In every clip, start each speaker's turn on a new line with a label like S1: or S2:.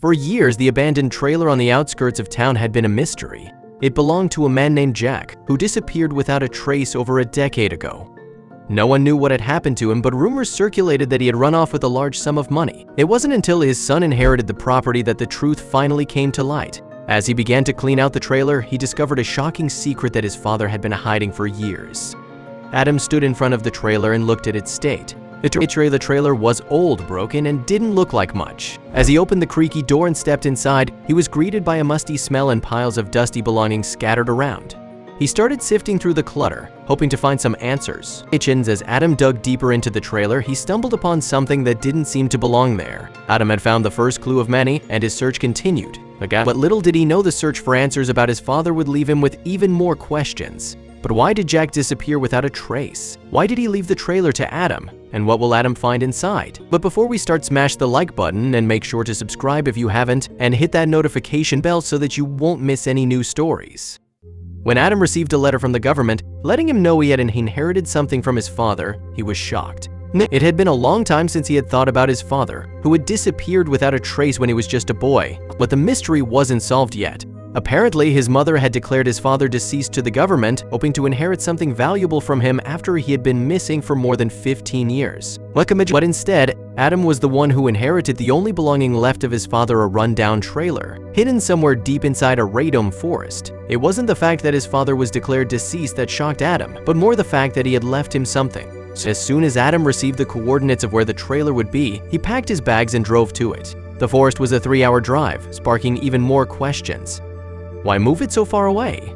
S1: For years, the abandoned trailer on the outskirts of town had been a mystery. It belonged to a man named Jack, who disappeared without a trace over a decade ago. No one knew what had happened to him, but rumors circulated that he had run off with a large sum of money. It wasn't until his son inherited the property that the truth finally came to light. As he began to clean out the trailer, he discovered a shocking secret that his father had been hiding for years. Adam stood in front of the trailer and looked at its state. The trailer was old, broken, and didn't look like much. As he opened the creaky door and stepped inside, he was greeted by a musty smell and piles of dusty belongings scattered around. He started sifting through the clutter, hoping to find some answers. As Adam dug deeper into the trailer, he stumbled upon something that didn't seem to belong there. Adam had found the first clue of many, and his search continued. But little did he know the search for answers about his father would leave him with even more questions. But why did Jack disappear without a trace? Why did he leave the trailer to Adam? And what will Adam find inside? But before we start, smash the like button and make sure to subscribe if you haven't, and hit that notification bell so that you won't miss any new stories. When Adam received a letter from the government letting him know he had inherited something from his father, he was shocked. It had been a long time since he had thought about his father, who had disappeared without a trace when he was just a boy. But the mystery wasn't solved yet. Apparently, his mother had declared his father deceased to the government, hoping to inherit something valuable from him after he had been missing for more than 15 years. But instead, Adam was the one who inherited the only belonging left of his father, a rundown trailer, hidden somewhere deep inside a radome forest. It wasn't the fact that his father was declared deceased that shocked Adam, but more the fact that he had left him something. So as soon as Adam received the coordinates of where the trailer would be, he packed his bags and drove to it. The forest was a 3-hour drive, sparking even more questions. Why move it so far away?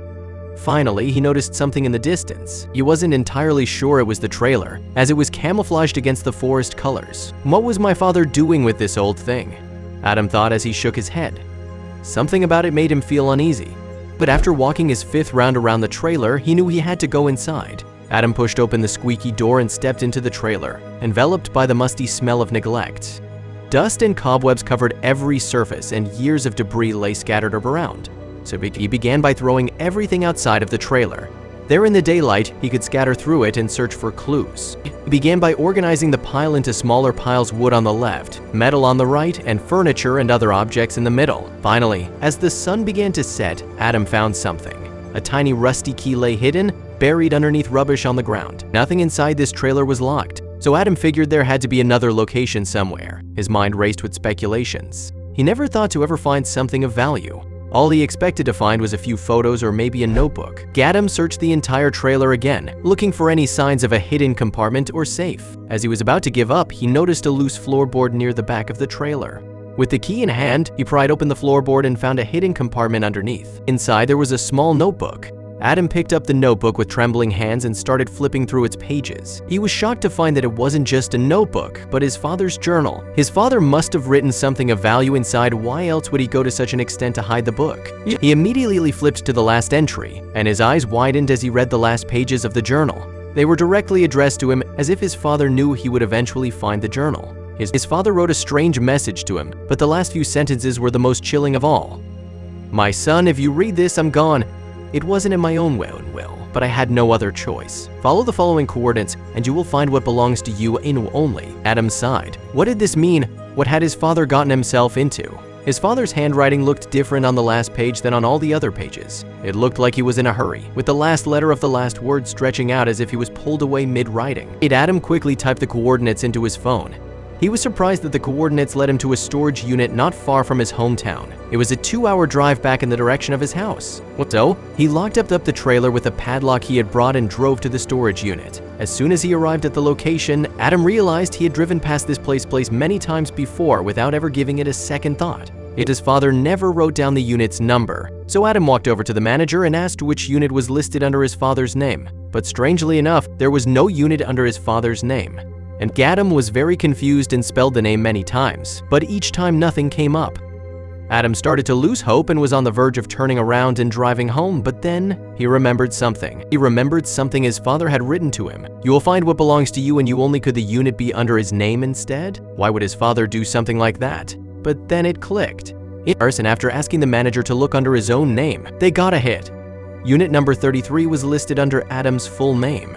S1: Finally, he noticed something in the distance. He wasn't entirely sure it was the trailer, as it was camouflaged against the forest colors. What was my father doing with this old thing? Adam thought as he shook his head. Something about it made him feel uneasy. But after walking his 5th round around the trailer, he knew he had to go inside. Adam pushed open the squeaky door and stepped into the trailer, enveloped by the musty smell of neglect. Dust and cobwebs covered every surface, and years of debris lay scattered around. So he began by throwing everything outside of the trailer. There in the daylight, he could scatter through it and search for clues. He began by organizing the pile into smaller piles: wood on the left, metal on the right, and furniture and other objects in the middle. Finally, as the sun began to set, Adam found something. A tiny rusty key lay hidden, buried underneath rubbish on the ground. Nothing inside this trailer was locked, so Adam figured there had to be another location somewhere. His mind raced with speculations. He never thought to ever find something of value. All he expected to find was a few photos or maybe a notebook. Adam searched the entire trailer again, looking for any signs of a hidden compartment or safe. As he was about to give up, he noticed a loose floorboard near the back of the trailer. With the key in hand, he pried open the floorboard and found a hidden compartment underneath. Inside, there was a small notebook. Adam picked up the notebook with trembling hands and started flipping through its pages. He was shocked to find that it wasn't just a notebook, but his father's journal. His father must have written something of value inside. Why else would he go to such an extent to hide the book? He immediately flipped to the last entry, and his eyes widened as he read the last pages of the journal. They were directly addressed to him, as if his father knew he would eventually find the journal. His father wrote a strange message to him, but the last few sentences were the most chilling of all. "My son, if you read this, I'm gone. It wasn't in my own will, but I had no other choice. Follow the following coordinates and you will find what belongs to you in only." Adam sighed. What did this mean? What had his father gotten himself into? His father's handwriting looked different on the last page than on all the other pages. It looked like he was in a hurry, with the last letter of the last word stretching out as if he was pulled away mid-writing. Adam quickly typed the coordinates into his phone. He was surprised that the coordinates led him to a storage unit not far from his hometown. It was a 2-hour drive back in the direction of his house. So, he locked up the trailer with a padlock he had brought and drove to the storage unit. As soon as he arrived at the location, Adam realized he had driven past this place many times before without ever giving it a second thought. Yet his father never wrote down the unit's number. So Adam walked over to the manager and asked which unit was listed under his father's name. But strangely enough, there was no unit under his father's name. And Adam was very confused and spelled the name many times, but each time nothing came up. Adam started to lose hope and was on the verge of turning around and driving home, but then he remembered something. He remembered something his father had written to him. "You will find what belongs to you and you only." Could the unit be under his name instead? Why would his father do something like that? But then it clicked. And after asking the manager to look under his own name, they got a hit. Unit number 33 was listed under Adam's full name.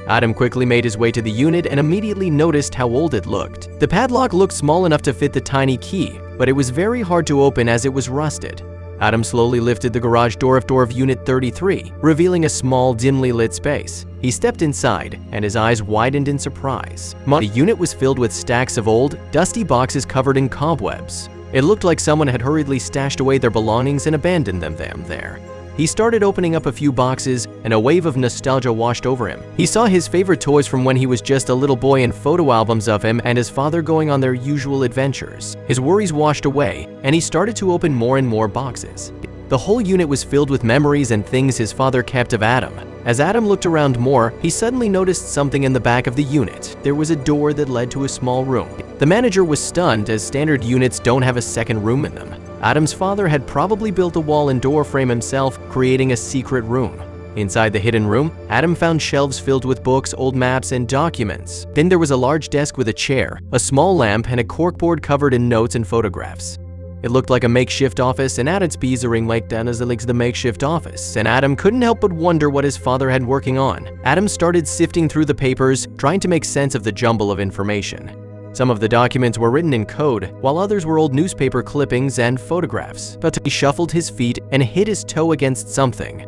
S1: Adam quickly made his way to the unit and immediately noticed how old it looked. The padlock looked small enough to fit the tiny key, but it was very hard to open as it was rusted. Adam slowly lifted the garage door of Unit 33, revealing a small, dimly lit space. He stepped inside, and his eyes widened in surprise. The unit was filled with stacks of old, dusty boxes covered in cobwebs. It looked like someone had hurriedly stashed away their belongings and abandoned them there. He started opening up a few boxes, and a wave of nostalgia washed over him. He saw his favorite toys from when he was just a little boy and photo albums of him and his father going on their usual adventures. His worries washed away, and he started to open more and more boxes. The whole unit was filled with memories and things his father kept of Adam. As Adam looked around more, he suddenly noticed something in the back of the unit. There was a door that led to a small room. The manager was stunned, as standard units don't have a second room in them. Adam's father had probably built a wall and door frame himself, creating a secret room. Inside the hidden room, Adam found shelves filled with books, old maps, and documents. Then there was a large desk with a chair, a small lamp, and a corkboard covered in notes and photographs. It looked like a makeshift office, and Adam's ring like down as the makeshift office, and Adam couldn't help but wonder what his father had working on. Adam started sifting through the papers, trying to make sense of the jumble of information. Some of the documents were written in code, while others were old newspaper clippings and photographs. But he shuffled his feet and hit his toe against something.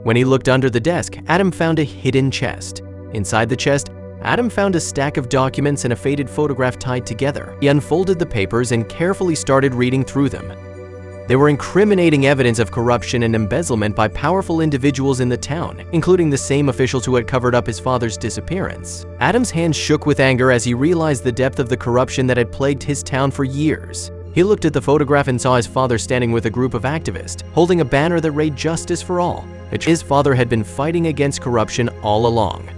S1: When he looked under the desk, Adam found a hidden chest. Inside the chest, Adam found a stack of documents and a faded photograph tied together. He unfolded the papers and carefully started reading through them. They were incriminating evidence of corruption and embezzlement by powerful individuals in the town, including the same officials who had covered up his father's disappearance. Adam's hands shook with anger as he realized the depth of the corruption that had plagued his town for years. He looked at the photograph and saw his father standing with a group of activists, holding a banner that read "Justice for All." His father had been fighting against corruption all along.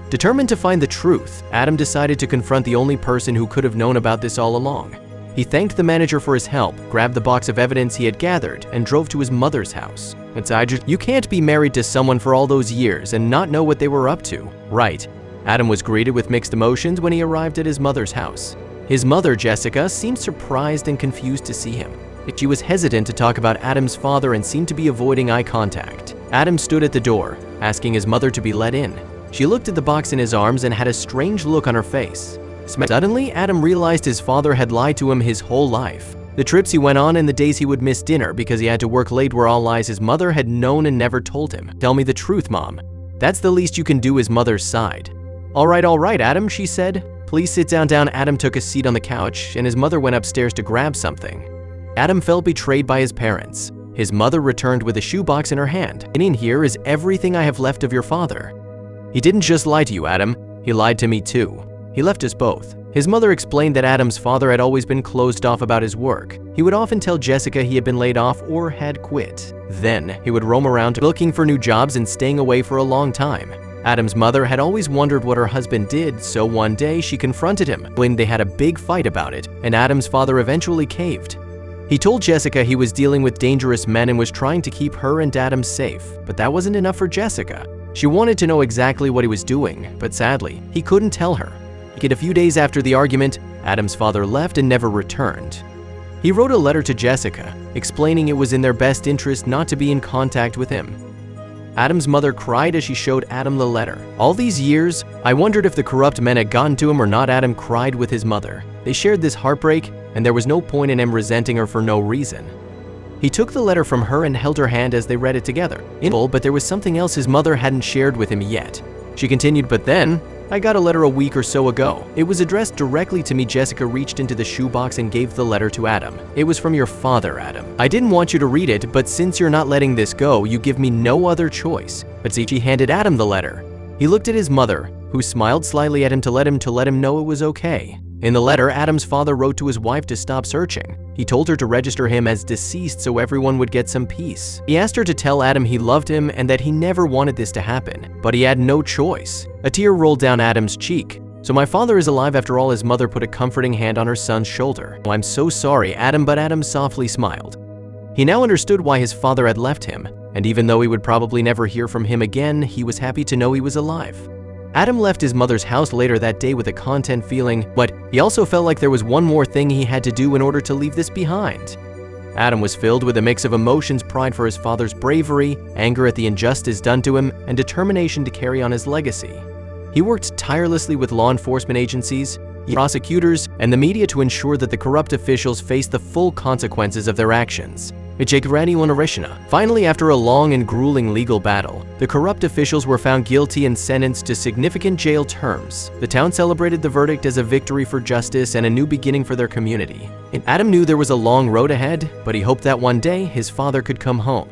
S1: Determined to find the truth, Adam decided to confront the only person who could have known about this all along. He thanked the manager for his help, grabbed the box of evidence he had gathered, and drove to his mother's house. You can't be married to someone for all those years and not know what they were up to, right? Adam was greeted with mixed emotions when he arrived at his mother's house. His mother, Jessica, seemed surprised and confused to see him. She was hesitant to talk about Adam's father and seemed to be avoiding eye contact. Adam stood at the door, asking his mother to be let in. She looked at the box in his arms and had a strange look on her face. Suddenly, Adam realized his father had lied to him his whole life. The trips he went on and the days he would miss dinner because he had to work late were all lies his mother had known and never told him. "Tell me the truth, Mom." That's the least you can do, his mother sighed. All right, Adam," she said. "Please sit down." Adam took a seat on the couch, and his mother went upstairs to grab something. Adam felt betrayed by his parents. His mother returned with a shoebox in her hand. "In here is everything I have left of your father." "He didn't just lie to you, Adam. He lied to me too. He left us both." His mother explained that Adam's father had always been closed off about his work. He would often tell Jessica he had been laid off or had quit. Then, he would roam around looking for new jobs and staying away for a long time. Adam's mother had always wondered what her husband did, so one day she confronted him when they had a big fight about it, and Adam's father eventually caved. He told Jessica he was dealing with dangerous men and was trying to keep her and Adam safe, but that wasn't enough for Jessica. She wanted to know exactly what he was doing, but sadly, he couldn't tell her. Yet a few days after the argument, Adam's father left and never returned. He wrote a letter to Jessica, explaining it was in their best interest not to be in contact with him. Adam's mother cried as she showed Adam the letter. "All these years, I wondered if the corrupt men had gotten to him or not." Adam cried with his mother. They shared this heartbreak, and there was no point in him resenting her for no reason. He took the letter from her and held her hand as they read it together. But there was something else his mother hadn't shared with him yet. She continued, "But then, I got a letter a week or so ago. It was addressed directly to me." Jessica reached into the shoebox and gave the letter to Adam. "It was from your father, Adam. I didn't want you to read it, but since you're not letting this go, you give me no other choice." But she handed Adam the letter. He looked at his mother, who smiled slightly at him to let him know it was okay. In the letter, Adam's father wrote to his wife to stop searching. He told her to register him as deceased so everyone would get some peace. He asked her to tell Adam he loved him and that he never wanted this to happen, but he had no choice. A tear rolled down Adam's cheek. "So my father is alive after all." His mother put a comforting hand on her son's shoulder. "Oh, I'm so sorry, Adam," but Adam softly smiled. He now understood why his father had left him, and even though he would probably never hear from him again, he was happy to know he was alive. Adam left his mother's house later that day with a content feeling, but he also felt like there was one more thing he had to do in order to leave this behind. Adam was filled with a mix of emotions: pride for his father's bravery, anger at the injustice done to him, and determination to carry on his legacy. He worked tirelessly with law enforcement agencies, prosecutors, and the media to ensure that the corrupt officials faced the full consequences of their actions. Finally, after a long and grueling legal battle, the corrupt officials were found guilty and sentenced to significant jail terms. The town celebrated the verdict as a victory for justice and a new beginning for their community. And Adam knew there was a long road ahead, but he hoped that one day his father could come home.